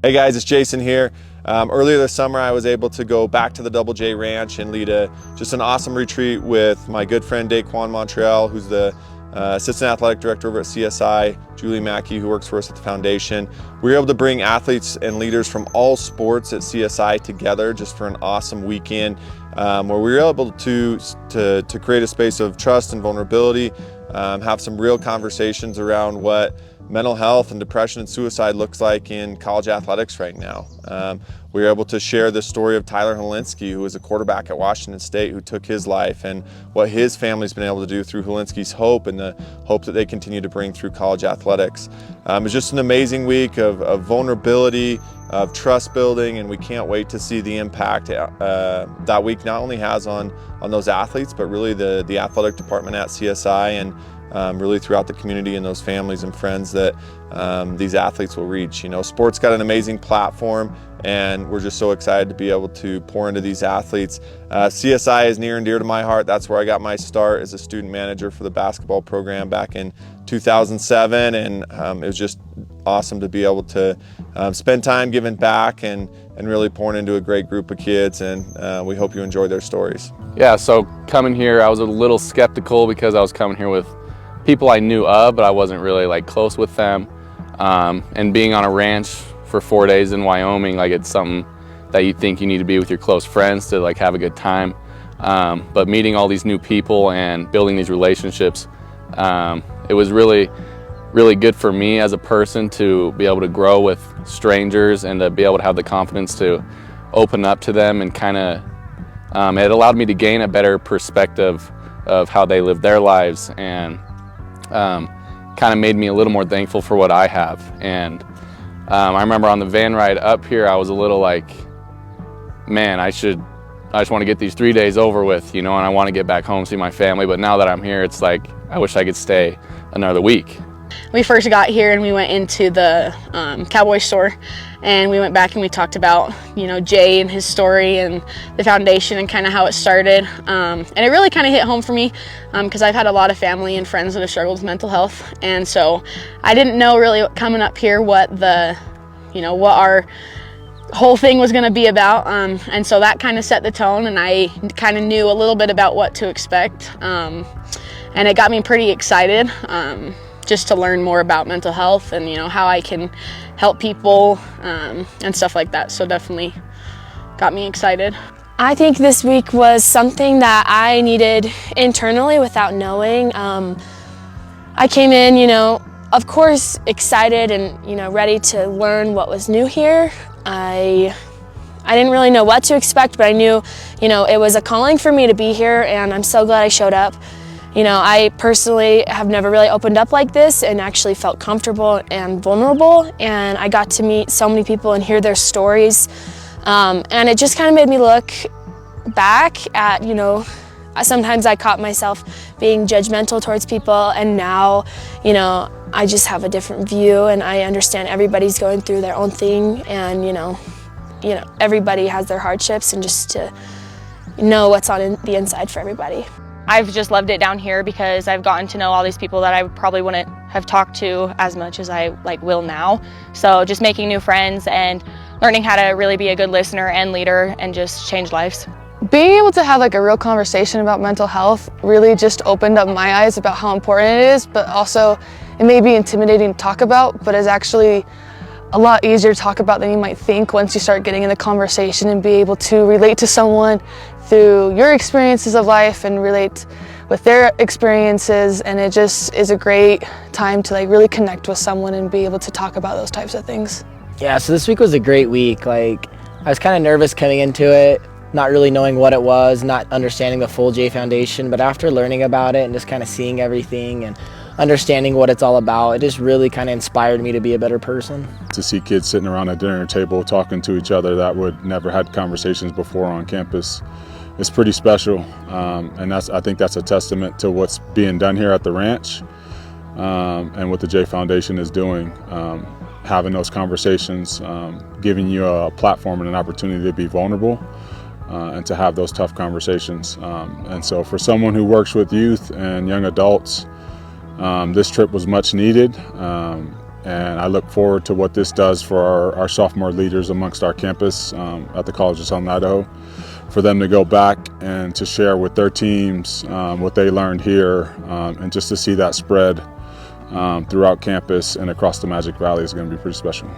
Hey guys, it's Jason here. Earlier this summer, I was able to go back to the Double J Ranch and lead just an awesome retreat with my good friend Daquan Montreal, who's the Assistant Athletic Director over at CSI, Julie Mackey, who works for us at the foundation. We were able to bring athletes and leaders from all sports at CSI together just for an awesome weekend where we were able to create a space of trust and vulnerability, have some real conversations around what mental health and depression and suicide looks like in college athletics right now. We were able to share the story of Tyler Helinski, who was a quarterback at Washington State who took his life, and what his family's been able to do through Helinski's hope and the hope that they continue to bring through college athletics. It was just an amazing week of vulnerability, of trust building, and we can't wait to see the impact that week not only has on those athletes, but really the athletic department at CSI and really throughout the community and those families and friends that these athletes will reach. You know, sport's got an amazing platform, and we're just so excited to be able to pour into these athletes. CSI is near and dear to my heart. That's where I got my start as a student manager for the basketball program back in 2007, and it was just awesome to be able to spend time giving back and really pouring into a great group of kids, and we hope you enjoy their stories. Yeah, so coming here, I was a little skeptical because I was coming here with people I knew of, but I wasn't really like close with them. And being on a ranch for 4 days in Wyoming, like it's something that you think you need to be with your close friends to like have a good time. But meeting all these new people and building these relationships, it was really good for me as a person to be able to grow with strangers and to be able to have the confidence to open up to them, and kind of it allowed me to gain a better perspective of how they live their lives, and kind of made me a little more thankful for what I have. And I remember on the van ride up here, I was a little like, man, I just want to get these 3 days over with, you know, and I want to get back home, see my family. But now that I'm here, it's like, I wish I could stay another week. We first got here and we went into the cowboy store, and we went back and we talked about, you know, Jay and his story and the foundation and kind of how it started. And it really kind of hit home for me because I've had a lot of family and friends that have struggled with mental health. And so I didn't know really coming up here what our whole thing was going to be about. And so that kind of set the tone, and I kind of knew a little bit about what to expect. And it got me pretty excited. Just to learn more about mental health and, you know, how I can help people and stuff like that. So definitely got me excited. I think this week was something that I needed internally without knowing. I came in, you know, of course excited and, you know, ready to learn what was new here. I didn't really know what to expect, but I knew, you know, it was a calling for me to be here, and I'm so glad I showed up. You know, I personally have never really opened up like this and actually felt comfortable and vulnerable, and I got to meet so many people and hear their stories, and it just kind of made me look back at, you know, sometimes I caught myself being judgmental towards people, and now, you know, I just have a different view, and I understand everybody's going through their own thing, and you know, everybody has their hardships, and just to know what's on the inside for everybody. I've just loved it down here because I've gotten to know all these people that I probably wouldn't have talked to as much as I will now. So just making new friends and learning how to really be a good listener and leader and just change lives. Being able to have like a real conversation about mental health really just opened up my eyes about how important it is, but also it may be intimidating to talk about, but it's actually a lot easier to talk about than you might think once you start getting in the conversation and be able to relate to someone through your experiences of life and relate with their experiences, and it just is a great time to like really connect with someone and be able to talk about those types of things. Yeah, so this week was a great week. Like, I was kind of nervous coming into it, not really knowing what it was, not understanding the full Jae Foundation, but after learning about it and just kind of seeing everything and understanding what it's all about, it just really kind of inspired me to be a better person. To see kids sitting around a dinner table talking to each other that would never had conversations before on campus, it's pretty special, and I think that's a testament to what's being done here at the ranch and what the Jae Foundation is doing. Having those conversations, giving you a platform and an opportunity to be vulnerable and to have those tough conversations. And so for someone who works with youth and young adults, this trip was much needed. And I look forward to what this does for our sophomore leaders amongst our campus at the College of Southern Idaho, for them to go back and to share with their teams what they learned here, and just to see that spread throughout campus and across the Magic Valley is going to be pretty special.